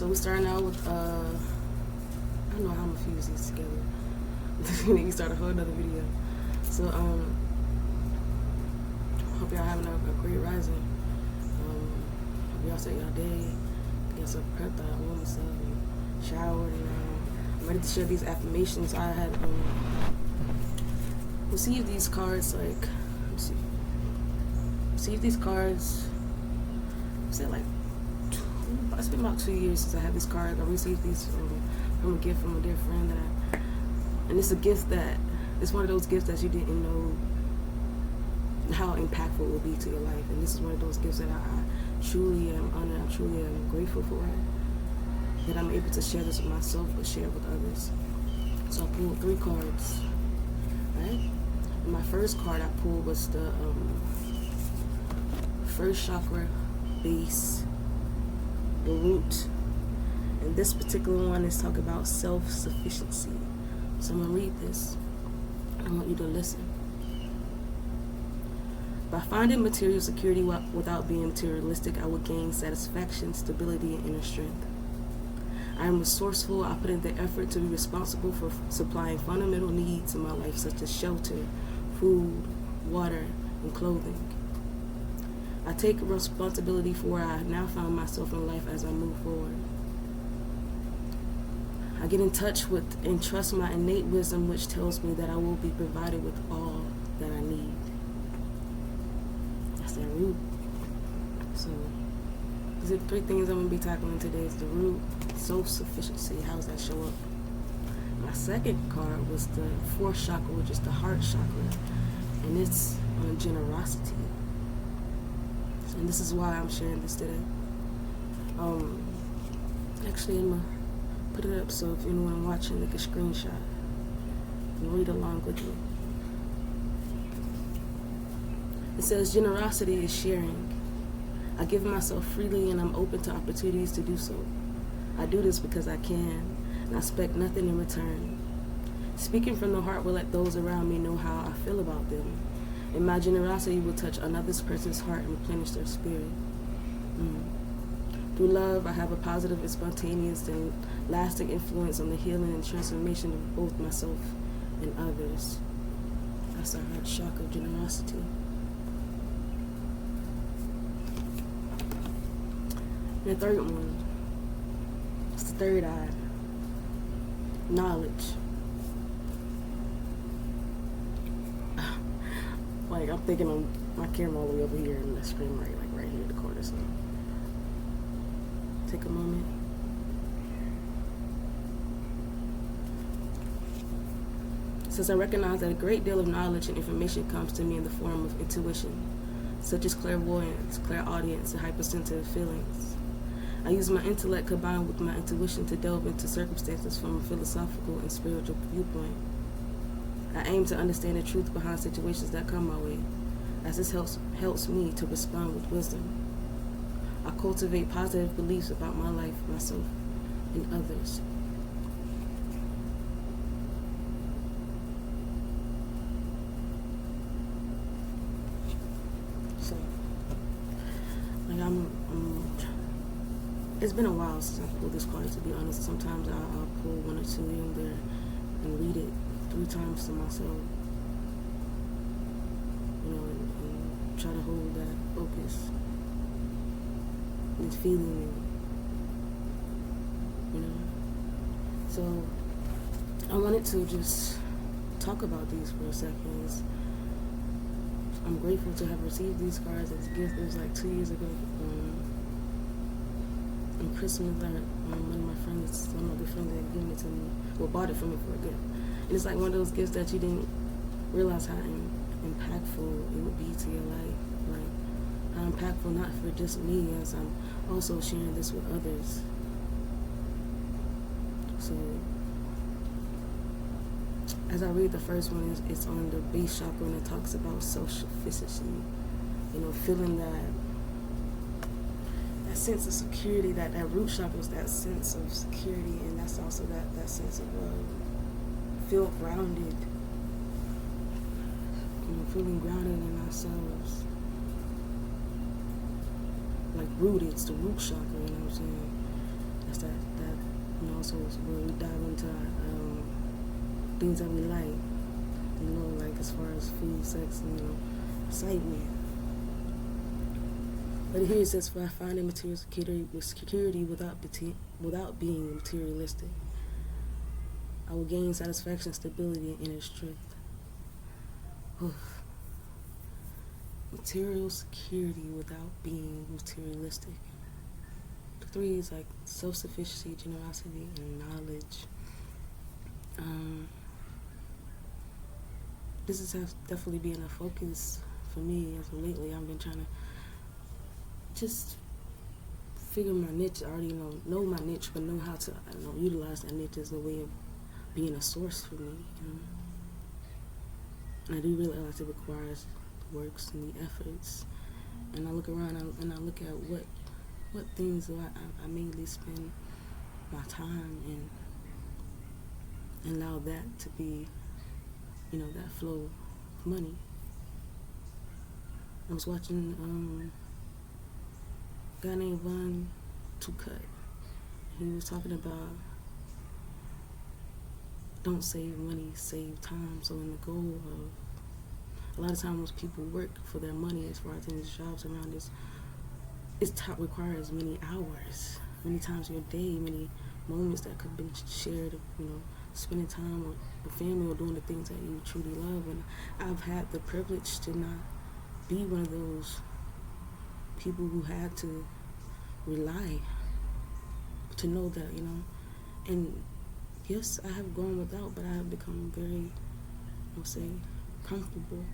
So we're starting out with, I don't know how I'm gonna fuse these together. Maybe start a whole other video. So, hope y'all having a great rising. Hope y'all start y'all day, get some prepped out, warm myself, and showered, and I'm ready to share these affirmations. I had received these cards, like, let's see, received these cards, I said like, it's been about 2 years since I had these cards. I received these from a gift from a dear friend and it's a gift that, it's one of those gifts that you didn't know how impactful it will be to your life. And this is one of those gifts that I truly am honored, I truly am grateful for, that I'm able to share this with myself, but share it with others. So I pulled 3 cards, right? And my first card I pulled was the first chakra, base, the root. And this particular one is talking about self-sufficiency. So I'm going to read this. I want you to listen. By finding material security without being materialistic, I will gain satisfaction, stability, and inner strength. I am resourceful. I put in the effort to be responsible for supplying fundamental needs in my life, such as shelter, food, water, and clothing. I take responsibility for where I have now found myself in life as I move forward. I get in touch with and trust my innate wisdom, which tells me that I will be provided with all that I need. That's that root. So these are 3 things I'm going to be tackling today. Is the root, self-sufficiency. How does that show up? My second card was the 4th chakra, which is the heart chakra. And it's on generosity. And this is why I'm sharing this today. Actually, I'm going to put it up so if anyone watching, they can screenshot and read along with me. It says, generosity is sharing. I give myself freely and I'm open to opportunities to do so. I do this because I can, and I expect nothing in return. Speaking from the heart will let those around me know how I feel about them. And my generosity will touch another person's heart and replenish their spirit. Through love, I have a positive and spontaneous and lasting influence on the healing and transformation of both myself and others. That's our heart chakra, generosity. And the third one, it's the third eye, knowledge. Like, I'm thinking on my camera all the way over here and the screen right here in the corner. So take a moment. Since I recognize that a great deal of knowledge and information comes to me in the form of intuition, such as clairvoyance, clairaudience, and hypersensitive feelings, I use my intellect combined with my intuition to delve into circumstances from a philosophical and spiritual viewpoint. I aim to understand the truth behind situations that come my way, as this helps me to respond with wisdom. I cultivate positive beliefs about my life, myself, and others. So, like it's been a while since I pulled this card, to be honest. Sometimes I'll pull 1 or 2 in there and read it 3 times to myself, and try to hold that focus and feeling, So I wanted to just talk about these for a second. I'm grateful to have received these cards as a gift. It was like 2 years ago. On Christmas, one of my friends, one of my good friends had given it to me, bought it for me for a gift. And it's like one of those gifts that you didn't realize how impactful it would be to your life. Like, how impactful not for just me, as I'm also sharing this with others. So, as I read the first one, it's on the base chakra, and it talks about self-sufficiency. Feeling that sense of security, that root chakra is that sense of security, and that's also that sense of feel grounded, feeling grounded in ourselves, like rooted. It's the root chakra, you know what I'm saying? That's that also is where we dive into things that we like. Like as far as food, sex, and excitement. But here it says, "For finding material security without being materialistic, I will gain satisfaction, stability, and inner strength." Oof. Material security without being materialistic. 3 is like self-sufficiency, generosity, and knowledge. This has definitely been a focus for me as of lately. I've been trying to just figure my niche. I already know my niche, but know how to utilize that niche as a way of being a source for me. And I do realize it requires the works and the efforts. And I look around and I look at what things do I mainly spend my time in, and allow that to be, that flow of money. I was watching a guy named Von Tucut. He was talking about don't save money, save time. So in the goal of, a lot of times people work for their money as far as in these jobs around this, requires many hours, many times in your day, many moments that could have been shared, spending time with family or doing the things that you truly love. And I've had the privilege to not be one of those people who had to rely, to know that, and yes, I have gone without, but I have become very, I'll say, comfortable.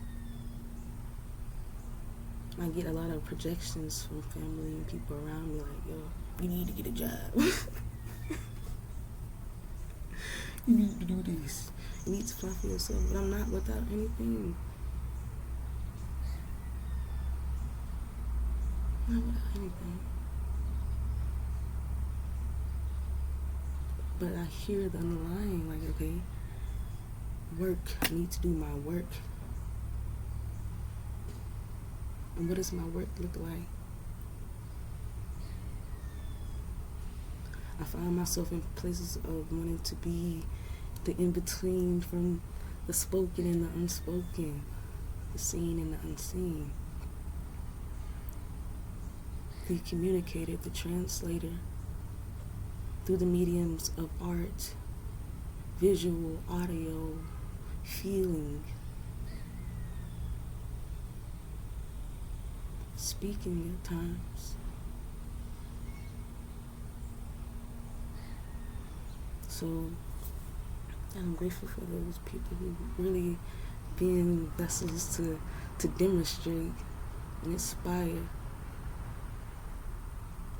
I get a lot of projections from family and people around me like, yo, you need to get a job. You need to do this. You need to fly for yourself. But I'm not without anything. Not without anything. But I hear the underlying, like, okay, work. I need to do my work. And what does my work look like? I find myself in places of wanting to be the in-between from the spoken and the unspoken, the seen and the unseen, the communicator, the translator, through the mediums of art, visual, audio, feeling, speaking at times. So I'm grateful for those people who really being vessels to demonstrate and inspire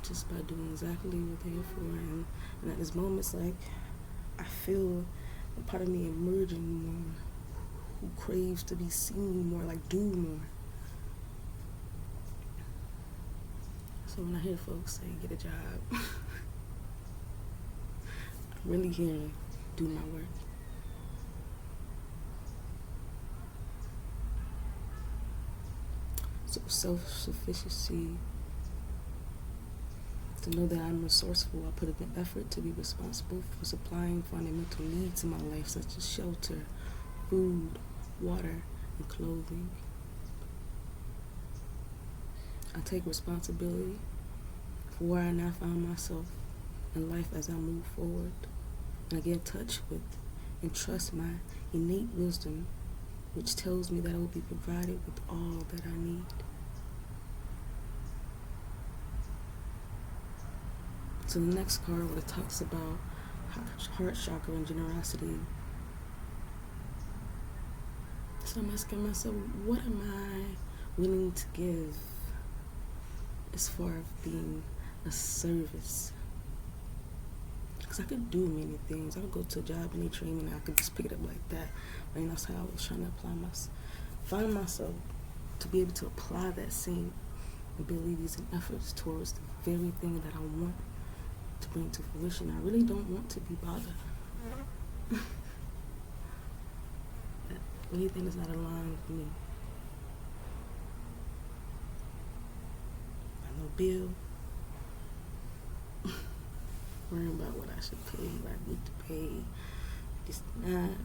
just by doing exactly what they're here for. And at this moment, it's like I feel a part of me emerging more, who craves to be seen more, like do more. So when I hear folks say get a job, I'm really hearing do my work. So self-sufficiency, to know that I'm resourceful. I put in the effort to be responsible for supplying fundamental needs in my life, such as shelter, food, water, and clothing. I take responsibility for where I now find myself in life as I move forward. And I get in touch with and trust my innate wisdom, which tells me that I will be provided with all that I need. So the next card, where it talks about heart chakra and generosity. So I'm asking myself, what am I willing to give as far as being a service? Because I could do many things. I could go to a job and training and I could just pick it up like that. And that's how I was trying to find myself to be able to apply that same abilities and efforts towards the very thing that I want to bring to fruition. I really don't want to be bothered. Anything that's not aligned with me. No bill. Or about what I should pay, what I need to pay, this and that.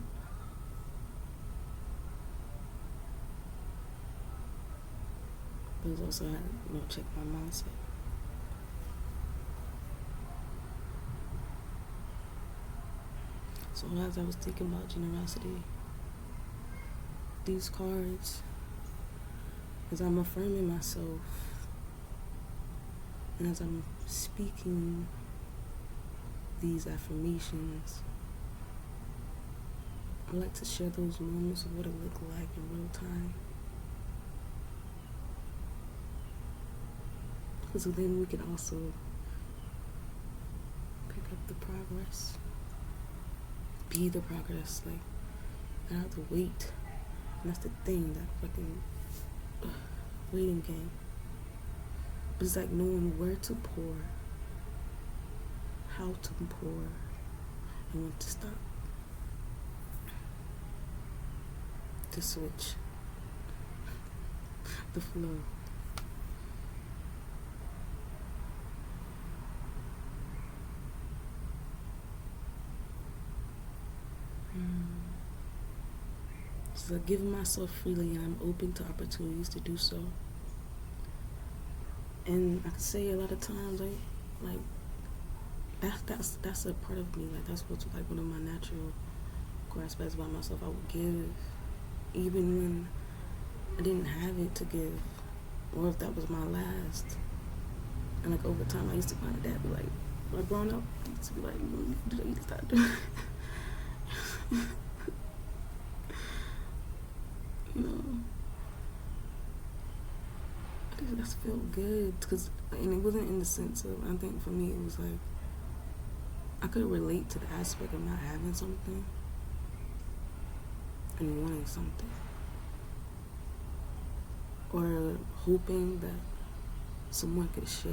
But it's also had to, check my mindset. So as I was thinking about generosity, these cards, as I'm affirming myself, and as I'm speaking these affirmations, I like to share those moments of what it looked like in real time. Because then we can also pick up the progress. Be the progress, like, I don't have to wait. And that's the thing, that fucking waiting game. But it's like knowing where to pour, how to pour, and when to stop. To switch the flow. So like giving myself freely, and I'm open to opportunities to do so. And I could say a lot of times, like that's a part of me. Like that's what's like one of my natural core aspects about myself. I would give, even when I didn't have it to give, or if that was my last. And like over time, I used to find that be like growing up, I used to be like, you need to stop doing it. You know, I think that's felt good, and it wasn't in the sense of, I think for me it was like, I could relate to the aspect of not having something and wanting something, or hoping that someone could share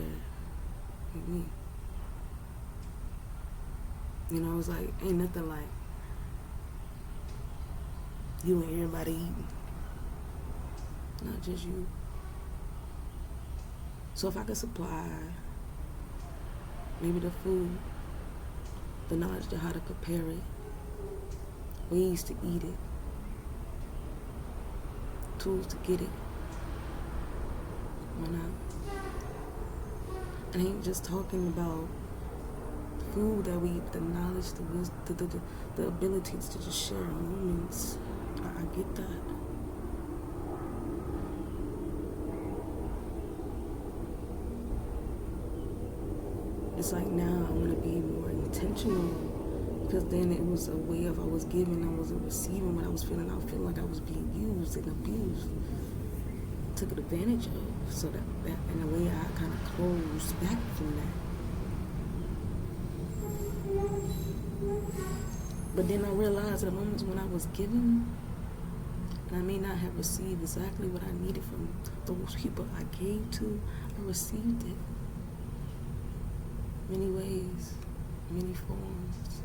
with me. You know, it was like, ain't nothing like you and everybody eating. Not just you. So if I could supply maybe the food, the knowledge of how to prepare it, ways to eat it, tools to get it, why not? I ain't just talking about food that we eat, the knowledge, the wisdom, the abilities to just share moments. I get that. It's like now I want to be more intentional, because then it was a way of I was giving, I wasn't receiving what I was feeling. I was feeling like I was being used and abused, took advantage of, so that in a way I kind of closed back from that. But then I realized at the moments when I was giving, and I may not have received exactly what I needed from those people I gave to, I received it. Many ways, many forms.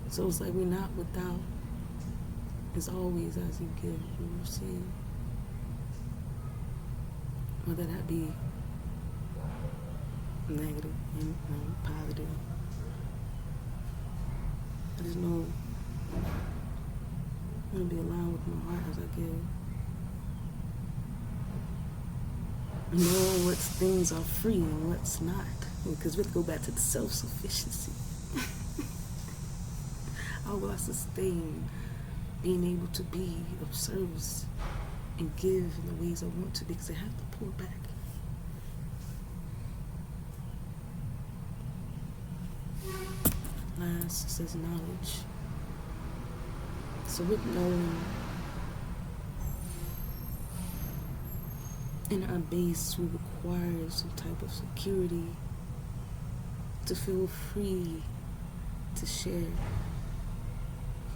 So it's like we're not without. It's always as you give, you receive. Whether that be negative and positive. I just know I'm going to be aligned with my heart as I give. Know what things are free and what's not. Because we have to go back to the self-sufficiency. How will I sustain being able to be of service and give in the ways I want to, because I have to pour back. Last says knowledge. So with knowing in our base, we require some type of security to feel free to share.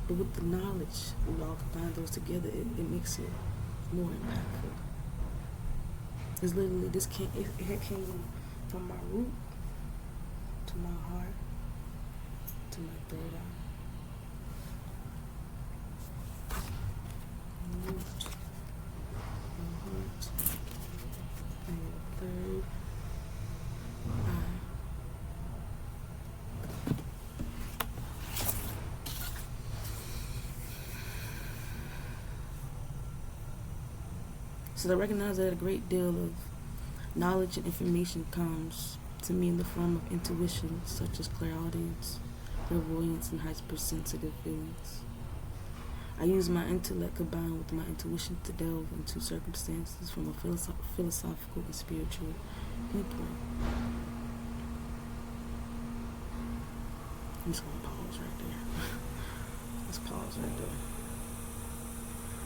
But with the knowledge, we all combine those together, it makes it more impactful. It's literally, it came from my root to my heart to my third eye. Root, my heart, and your third eye. So I recognize that a great deal of knowledge and information comes to me in the form of intuition, such as clairaudience, clairvoyance, and hypersensitive feelings. I use my intellect combined with my intuition to delve into circumstances from a philosophical and spiritual viewpoint. I'm just going to pause right there. Let's pause right there.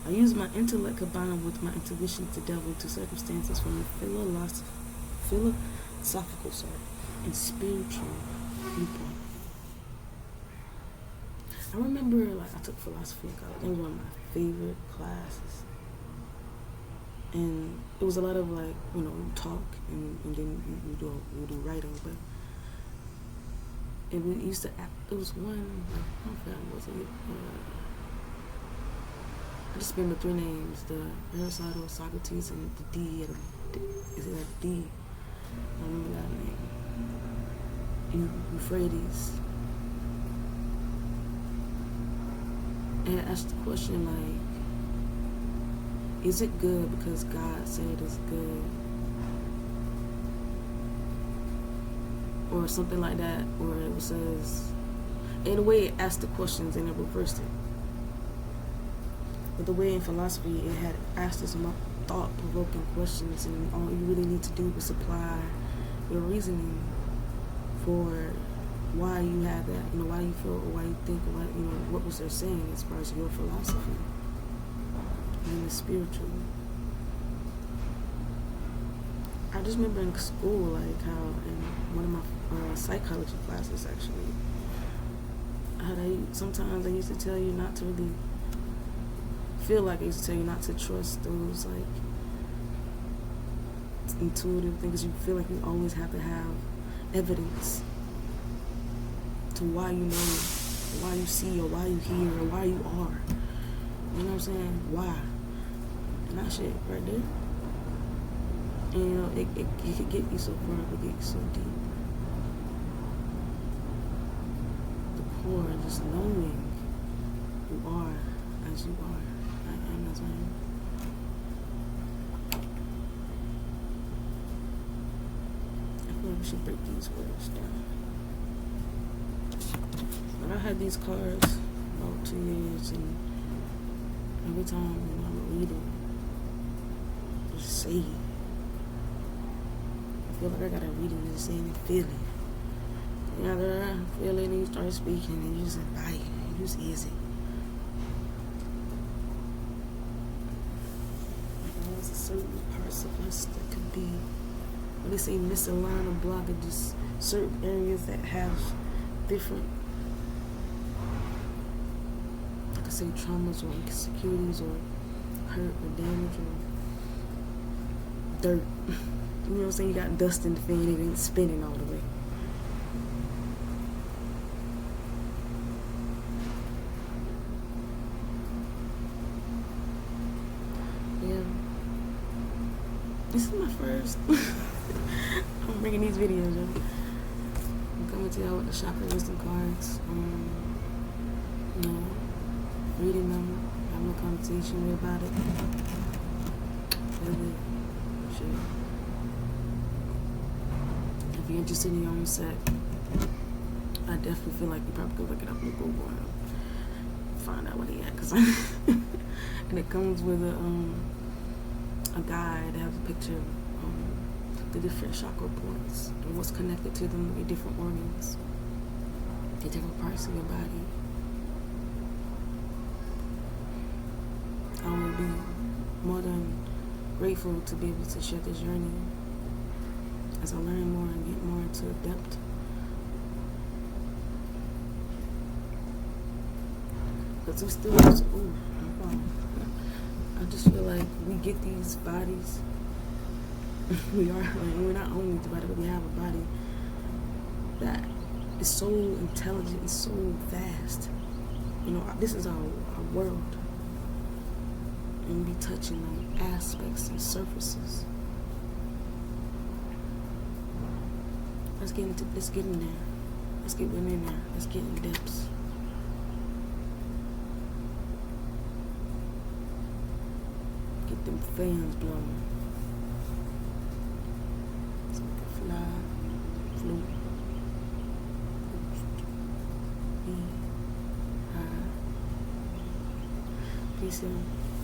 I use my intellect combined with my intuition to delve into circumstances from a philosophical and spiritual viewpoint. I remember, like, I took philosophy in college. It was one of my favorite classes. And it was a lot of, like, you talk, and then you do writing, but it used to, it was one, like, I don't know, was it, I just remember 3 names, the Aristotle, Socrates, and the D, is it a D? I remember that name. Euphrates. And I asked the question, like, is it good because God said it's good? Or something like that, or it says, in a way it asked the questions and it reversed it. But the way in philosophy it had asked us thought-provoking questions, and all you really need to do is supply your reasoning for why you have that, why you feel, or why you think, or what was they saying as far as your philosophy and the spiritual. I just remember in school, like, how in one of my psychology classes, actually, how sometimes they used to tell you not to really feel like they used to tell you not to trust those, like, intuitive things. You feel like you always have to have evidence to why you know, why you see, or why you hear, or why you are. You know what I'm saying? Why? And that shit right there. And it could get you so far, it could get you so deep. The core, just knowing you are as you are. I am as I am. I feel like we should break these words down. But I had these cards about 2 years, and every time I would read it, just say it. I feel like I gotta read it and just say it and feel it. You gotta feel it and you start speaking and you just invite it. You just easy. There's certain parts of us that could be, when they say misaligned or blocked, or just certain areas that have different, I could say, traumas or insecurities or hurt or damage or dirt. You know what I'm saying? You got dust in the fan, it ain't spinning all the way. Yeah. This is my first. I'm bringing these videos, yo. I'm coming to y'all with the Chakra wisdom cards. Reading them, having a conversation about it. Really, shit. If you're interested in your own set, I definitely feel like you probably could look it up on Google and find out what he had. And it comes with a guide that has a picture of the different chakra points and what's connected to them, your different organs, the different parts of your body. I will be more than grateful to be able to share this journey as I learn more and get more into depth. Because we still, I just feel like we get these bodies. We're not only the body, but we have a body that is so intelligent, it's so vast. This is our world. And be touching on aspects and surfaces. Let's get in there. Let's get in there. Let's get in depths. Get them fans blowing. So we can fly, float, be high. Peace out.